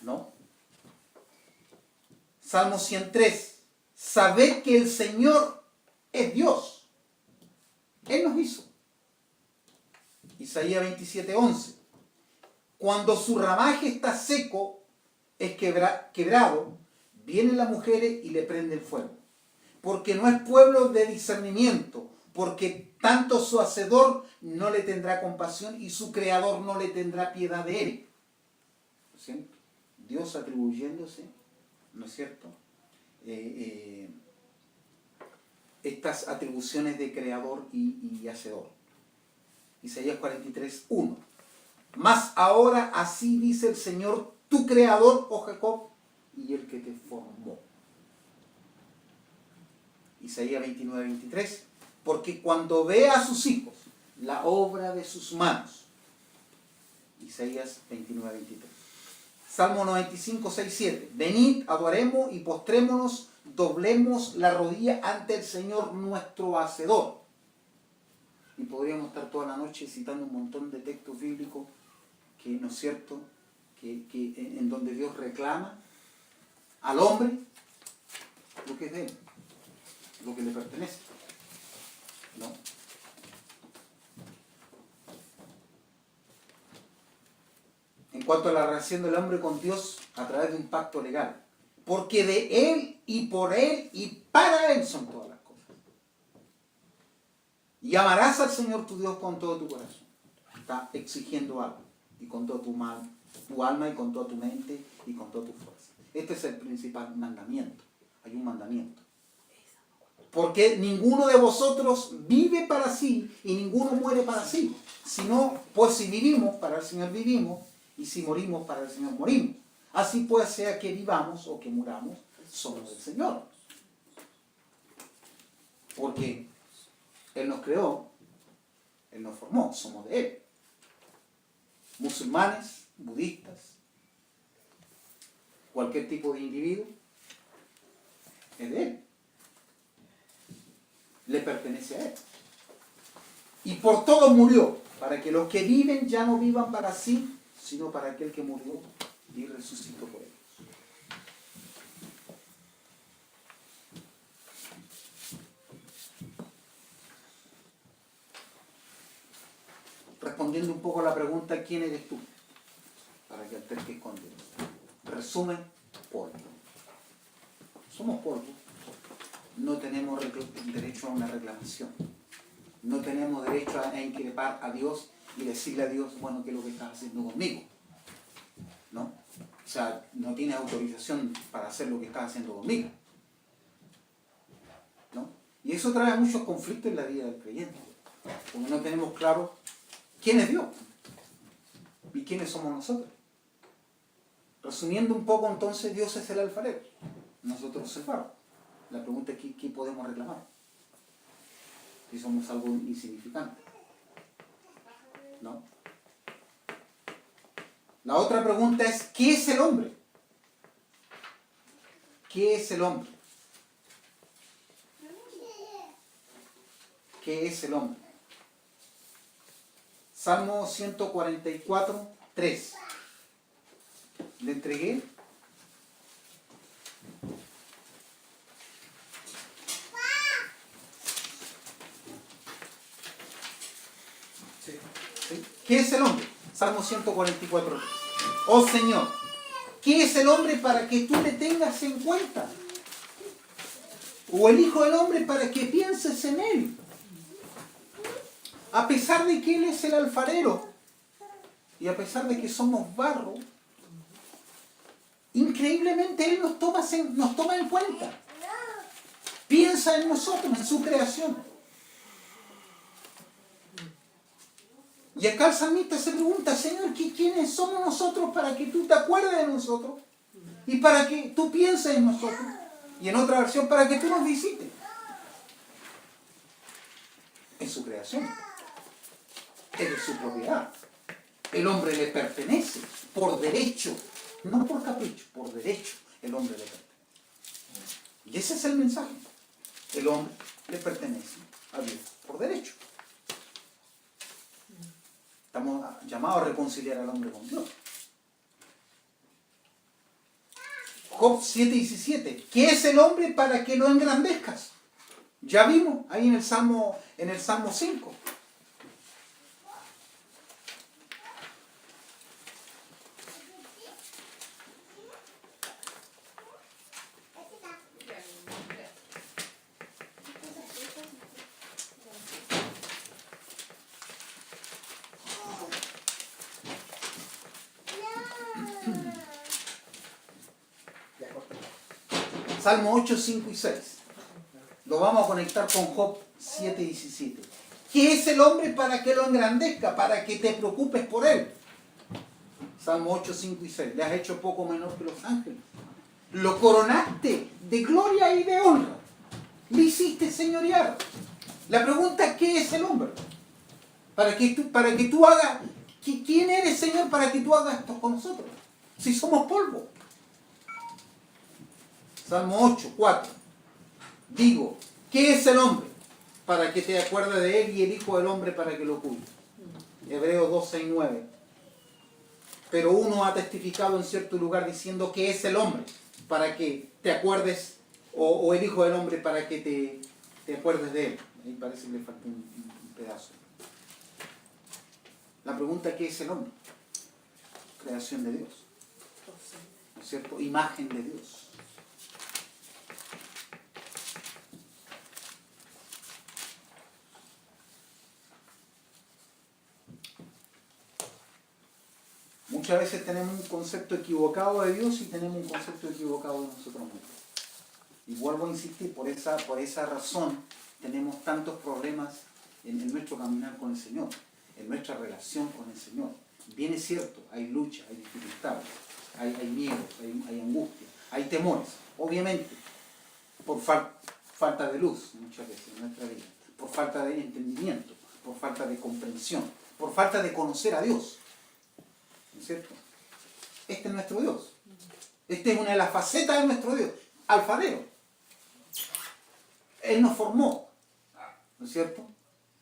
¿no? Salmo 103. Sabed que el Señor es Dios. Él nos hizo. Isaías 27:11. Cuando su ramaje está seco, es quebrado, vienen las mujeres y le prenden fuego. Porque no es pueblo de discernimiento, porque tanto su hacedor no le tendrá compasión y su creador no le tendrá piedad de él. ¿Sí? Dios atribuyéndose, ¿no es cierto?, estas atribuciones de creador y hacedor. Isaías 43:1. Mas ahora así dice el Señor, tu creador, oh Jacob, y el que te formó. Isaías 29:23. Porque cuando vea a sus hijos la obra de sus manos. Isaías 29:23. Salmo 95:6-7. Venid, adoremos y postrémonos, doblemos la rodilla ante el Señor nuestro Hacedor. Y podríamos estar toda la noche citando un montón de textos bíblicos que, ¿no es cierto?, que en donde Dios reclama al hombre lo que es de él, lo que le pertenece, ¿no? En cuanto a la relación del hombre con Dios a través de un pacto legal, porque de él y por él y para él son todas las cosas. Y amarás al Señor tu Dios con todo tu corazón. Está exigiendo algo, y con todo tu alma y con toda tu mente y con toda tu fuerza. Este es el principal mandamiento. Hay un mandamiento. Porque ninguno de vosotros vive para sí y ninguno muere para sí. Sino, pues si vivimos, para el Señor vivimos, y si morimos, para el Señor morimos. Así pues, sea que vivamos o que muramos, somos del Señor. Porque Él nos creó, Él nos formó, somos de Él. Musulmanes, budistas, cualquier tipo de individuo, es de Él. Le pertenece a Él. Y por todo murió, para que los que viven ya no vivan para sí, sino para aquel que murió y resucitó por ellos. Respondiendo un poco a la pregunta, ¿quién eres tú? Para que alterques con Dios. Resumen, polvo. Somos polvo. No tenemos derecho a una reclamación. No tenemos derecho a increpar a Dios y decirle a Dios, bueno, ¿qué es lo que estás haciendo conmigo? ¿No? O sea, no tienes autorización para hacer lo que estás haciendo conmigo. ¿No? Y eso trae muchos conflictos en la vida del creyente. Porque no tenemos claro quién es Dios y quiénes somos nosotros. Resumiendo un poco, entonces, Dios es el alfarero. Nosotros el barro. La pregunta es ¿qué podemos reclamar? Si somos algo insignificante. ¿No? La otra pregunta es ¿qué es el hombre? ¿Qué es el hombre? ¿Qué es el hombre? Salmo 144, 3. ¿Le entregué? Sí. ¿Sí? ¿Qué es el hombre? Salmo 144, 3. Oh Señor, ¿qué es el hombre para que tú le tengas en cuenta? ¿O el Hijo del Hombre para que pienses en él? A pesar de que Él es el alfarero y a pesar de que somos barro, increíblemente Él nos toma en cuenta. Piensa en nosotros, en su creación. Y acá el salmista se pregunta, Señor, ¿quiénes somos nosotros para que tú te acuerdes de nosotros? Y para que tú pienses en nosotros. Y en otra versión, para que tú nos visites. Es su creación. Es su propiedad. El hombre le pertenece por derecho, no por capricho, por derecho el hombre le pertenece. Y ese es el mensaje. El hombre le pertenece a Dios por derecho. Estamos llamados a reconciliar al hombre con Dios. Job 7:17. ¿Qué es el hombre para que lo engrandezcas? Ya vimos ahí en el Salmo 5. Salmo 8, 5 y 6. Lo vamos a conectar con Job 7:17. ¿Qué es el hombre para que lo engrandezca? Para que te preocupes por él. Salmo 8, 5 y 6. Le has hecho poco menor que los ángeles. Lo coronaste de gloria y de honra. Le hiciste señorear. La pregunta es, ¿qué es el hombre? Para que tú hagas... ¿Quién eres, Señor, para que tú hagas esto con nosotros? Si somos polvo. Salmo 8, 4. Digo, ¿qué es el hombre? Para que te acuerdes de él, y el Hijo del Hombre para que lo cuide. Hebreos 2, 6, 9. Pero uno ha testificado en cierto lugar diciendo que es el hombre para que te acuerdes, o el Hijo del Hombre para que te acuerdes de él. Ahí parece que le falta un pedazo. La pregunta, ¿qué es el hombre? Creación de Dios. ¿No es cierto? Imagen de Dios. Muchas veces tenemos un concepto equivocado de Dios y tenemos un concepto equivocado de nosotros mismos. Y vuelvo a insistir, por esa razón tenemos tantos problemas en nuestro caminar con el Señor, en nuestra relación con el Señor. Bien es cierto, hay lucha, hay dificultades, hay miedos, hay angustia, hay temores, obviamente, por falta de luz muchas veces en nuestra vida, por falta de entendimiento, por falta de comprensión, por falta de conocer a Dios. ¿No es cierto? Este es nuestro Dios. Esta es una de las facetas de nuestro Dios. Alfarero. Él nos formó. ¿No es cierto?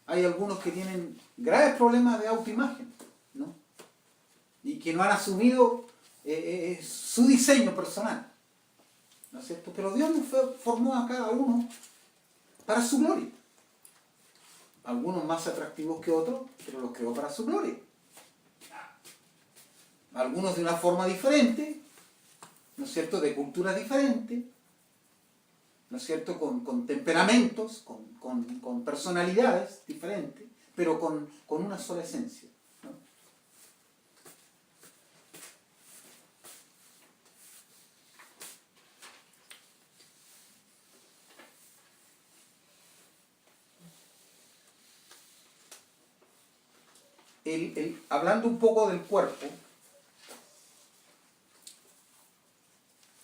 Hay algunos que tienen graves problemas de autoimagen, ¿no? Y que no han asumido su diseño personal. ¿No es cierto? Pero Dios nos formó a cada uno para su gloria. Algunos más atractivos que otros, pero los creó para su gloria. Algunos de una forma diferente, ¿no es cierto?, de culturas diferentes, ¿no es cierto?, con temperamentos, con personalidades diferentes, pero con una sola esencia, ¿no? Hablando un poco del cuerpo,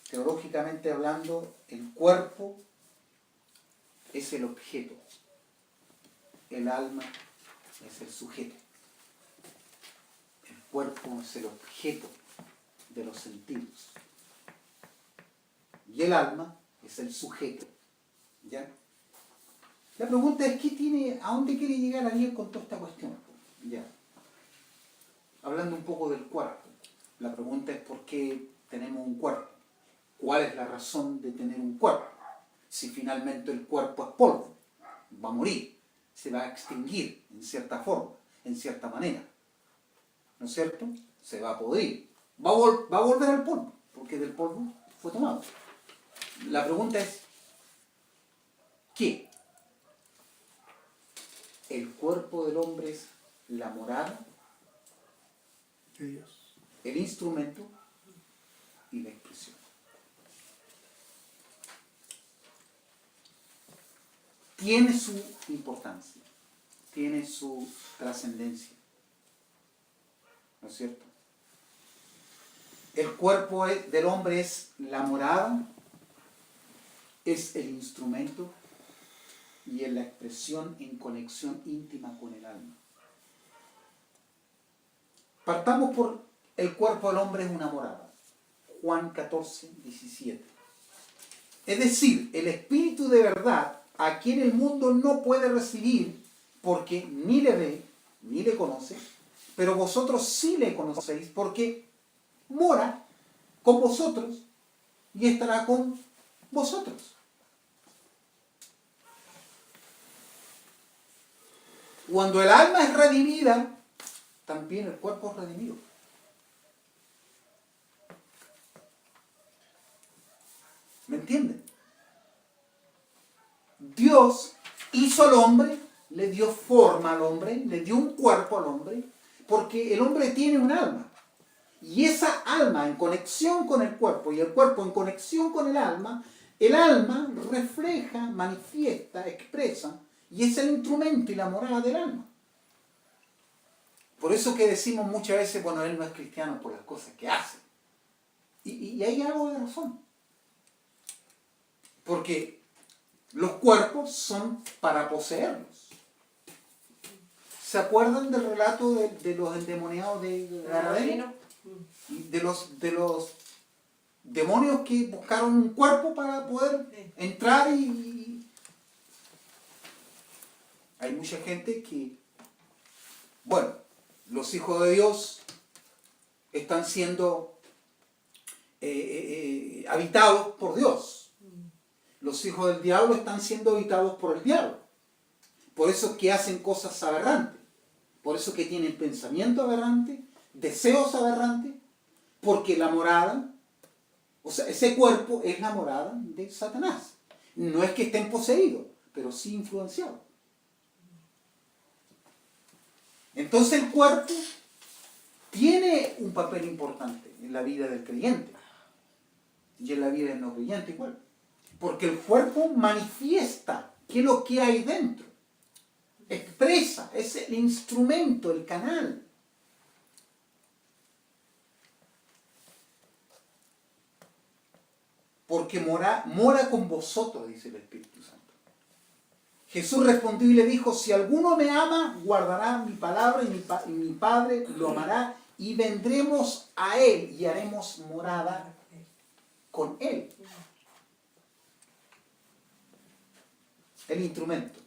teológicamente hablando, el cuerpo es el objeto, el alma es el sujeto. El cuerpo es el objeto de los sentidos. y el alma es el sujeto. ¿Ya? La pregunta es, ¿a dónde quiere llegar alguien con toda esta cuestión? Ya. Hablando un poco del cuerpo. La pregunta es, ¿por qué tenemos un cuerpo? ¿Cuál es la razón de tener un cuerpo? Si finalmente el cuerpo es polvo, va a morir, se va a extinguir en cierta forma, en cierta manera. ¿No es cierto? Se va a podrir. Va a volver al polvo, porque del polvo fue tomado. La pregunta es, ¿qué? El cuerpo del hombre es la morada, De Dios. el instrumento y la expresión. Tiene su importancia, tiene su trascendencia, ¿no es cierto? El cuerpo del hombre es la morada, es el instrumento y es la expresión en conexión íntima con el alma. Partamos por el cuerpo del hombre es una morada. Juan 14, 17. Es decir, el espíritu de verdad a quien el mundo no puede recibir porque ni le ve ni le conoce, pero vosotros sí le conocéis porque mora con vosotros y estará con vosotros. Cuando el alma es redimida, también el cuerpo es redimido. ¿Me entienden? Dios hizo al hombre, le dio forma al hombre, le dio un cuerpo al hombre, porque el hombre tiene un alma. Y esa alma en conexión con el cuerpo y el cuerpo en conexión con el alma refleja, manifiesta, expresa, y es el instrumento y la morada del alma. Por eso que decimos muchas veces, bueno, él no es cristiano por las cosas que hace. Y hay algo de razón. Porque los cuerpos son para poseerlos. ¿Se acuerdan del relato de los endemoniados de Gadareno? De los demonios que buscaron un cuerpo para poder entrar y... Hay mucha gente que, bueno, los hijos de Dios están siendo habitados por Dios. Los hijos del diablo están siendo habitados por el diablo. Por eso es que hacen cosas aberrantes. Por eso es que tienen pensamiento aberrante, deseos aberrantes, porque la morada, o sea, ese cuerpo es la morada de Satanás. No es que estén poseídos, pero sí influenciados. Entonces el cuerpo tiene un papel importante en la vida del creyente y en la vida del no creyente igual. Porque el cuerpo manifiesta qué es lo que hay dentro. Expresa, es el instrumento, el canal. Porque mora con vosotros, dice el Espíritu Santo. Jesús respondió y le dijo, si alguno me ama, guardará mi palabra y mi Padre lo amará y vendremos a él y haremos morada con él. El instrumento.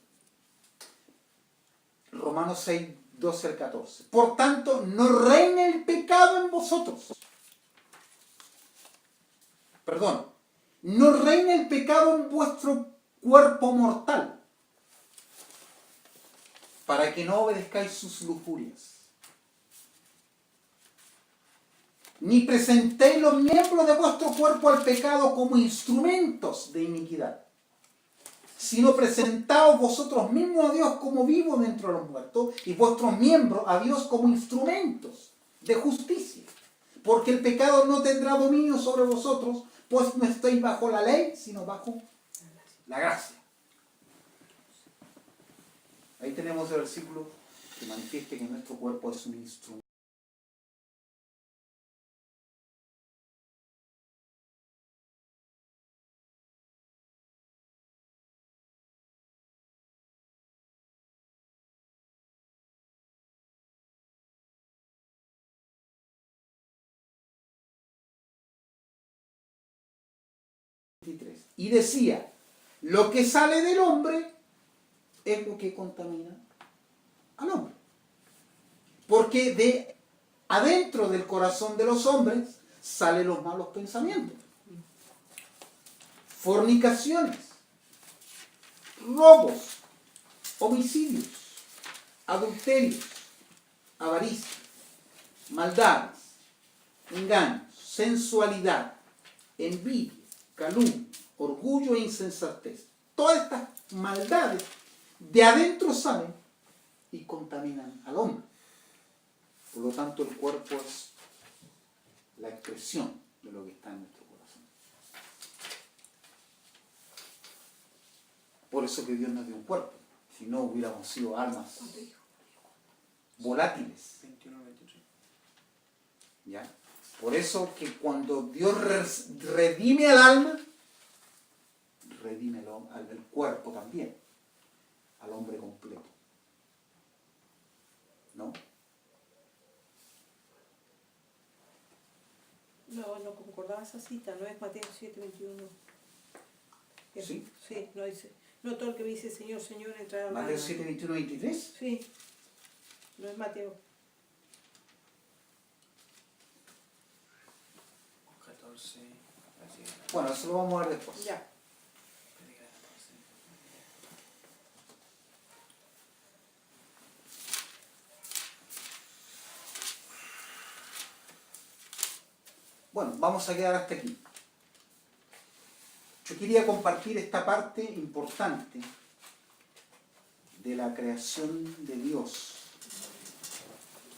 Romanos 6, 12 al 14. Por tanto, no reine el pecado en vosotros. Perdón. No reine el pecado en vuestro cuerpo mortal, para que no obedezcáis sus lujurias. Ni presentéis los miembros de vuestro cuerpo al pecado como instrumentos de iniquidad, sino presentaos vosotros mismos a Dios como vivos dentro de los muertos y vuestros miembros a Dios como instrumentos de justicia. Porque el pecado no tendrá dominio sobre vosotros, pues no estáis bajo la ley, sino bajo la gracia. Ahí tenemos el versículo que manifiesta que nuestro cuerpo es un instrumento. 23. Y decía, lo que sale del hombre es lo que contamina al hombre. Porque de adentro del corazón de los hombres salen los malos pensamientos, fornicaciones, robos, homicidios, adulterios, avaricia, maldades, engaños, sensualidad, envidia, calumnia, orgullo e insensatez. Todas estas maldades de adentro salen y contaminan al hombre. Por lo tanto, el cuerpo es la expresión de lo que está en nuestro corazón. Por eso que Dios nos dio un cuerpo. Si no, hubiéramos sido almas volátiles. 21, 23. ¿Ya? Por eso que cuando Dios redime al alma, redime al cuerpo también, al hombre completo. ¿No? No concordaba esa cita, no es Mateo 7, 21. ¿Sí? Sí, no dice. No todo el que me dice Señor, Señor, entrará al Mateo 7, 21, 23. Sí, no es Mateo. 14. Así. Bueno, eso lo vamos a ver después. Ya. Bueno, vamos a quedar hasta aquí. Yo quería compartir esta parte importante de la creación de Dios,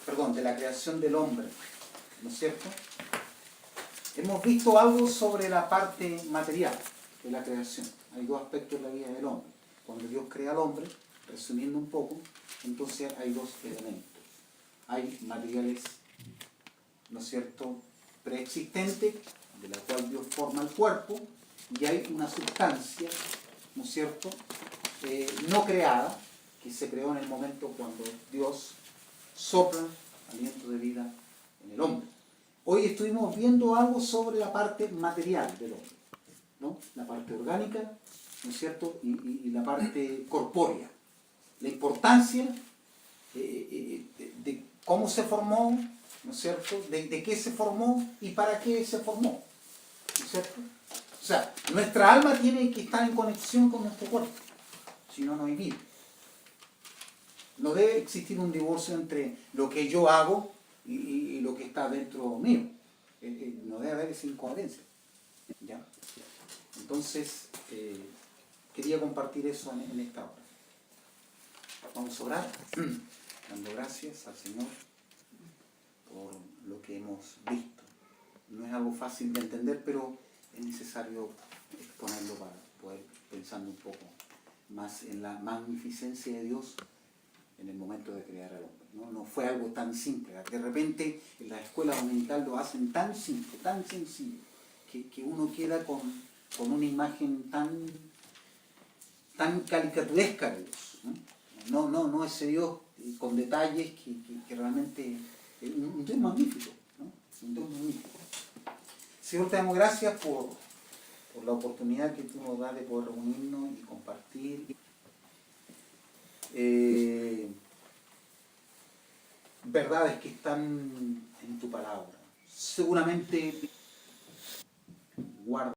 perdón, de la creación del hombre, ¿no es cierto? Hemos visto algo sobre la parte material de la creación. Hay dos aspectos en la vida del hombre. Cuando Dios crea al hombre, resumiendo un poco, entonces hay dos elementos. Hay materiales, ¿no es cierto?, preexistentes, de la cual Dios forma el cuerpo, y hay una sustancia, ¿no es cierto?, no creada, que se creó en el momento cuando Dios sopla aliento de vida en el hombre. Hoy estuvimos viendo algo sobre la parte material del hombre, ¿no? La parte orgánica, ¿no es cierto?, y la parte corpórea. La importancia de cómo se formó, ¿no es cierto?, de qué se formó y para qué se formó, ¿no es cierto? O sea, nuestra alma tiene que estar en conexión con nuestro cuerpo, si no, no hay vida. No debe existir un divorcio entre lo que yo hago y lo que está dentro mío. No debe haber esa incoherencia. ¿Ya? Entonces, quería compartir eso en esta hora. Vamos a orar, dando gracias al Señor por lo que hemos visto. No es algo fácil de entender, pero es necesario exponerlo para poder pensando un poco más en la magnificencia de Dios en el momento de crear al hombre. No fue algo tan simple. De repente en la escuela dominical lo hacen tan simple, tan sencillo, que uno queda con una imagen tan caricaturesca de Dios. No ese Dios con detalles que realmente es un Dios magnífico, ¿no? Un Dios magnífico. Señor, te damos gracias por la oportunidad que tú nos das de poder reunirnos y compartir verdades que están en tu palabra. Seguramente guarda